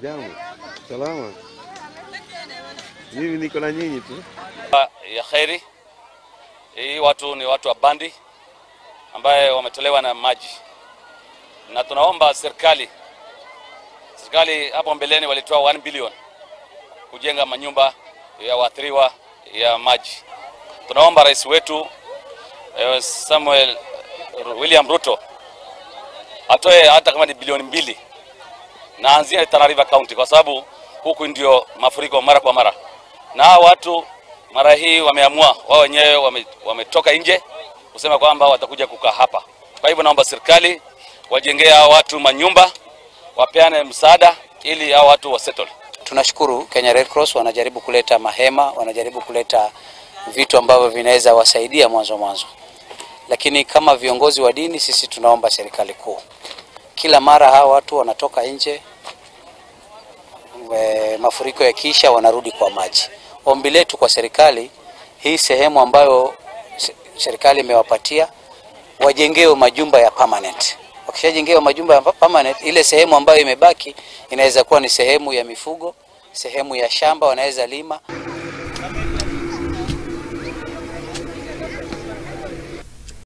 Jambo. Salama. Mimi niko na nyinyi tu. Ya khairi. Hii watu ni watu wa bandi ambaye wametolewa na maji. Na tunaomba serikali hapo mbeleni walitoa 1 billion kujenga manyumba ya waathiriwa ya maji. Tunaomba rais wetu Samuel William Ruto atoe hata kama ni bilioni 2 na anzia Tana River County, kwa sababu huku ndio mafuriko mara kwa mara. Na watu mara hii wameamua wao wenyewe, wametoka nje kusema kwamba watakuja kukaa hapa. Kwa hivyo naomba serikali wajengea watu manyumba, wapeane msaada ili hao watu wasettle. Tunashukuru Kenya Red Cross wanajaribu kuleta mahema, wanajaribu kuleta vitu ambavyo vinaweza wasaidia mwanzo. Lakini kama viongozi wa dini sisi tunaomba serikali kuu. Kila mara hawa watu wanatoka nje, mafuriko yakisha wanarudi kwa maji. Ombi letu kwa serikali, hii sehemu ambayo serikali imewapatia wajengewe majumba ya permanent. Wakishajengewa majumba ya permanent, ile sehemu ambayo imebaki inaweza kuwa ni sehemu ya mifugo, sehemu ya shamba wanaweza lima.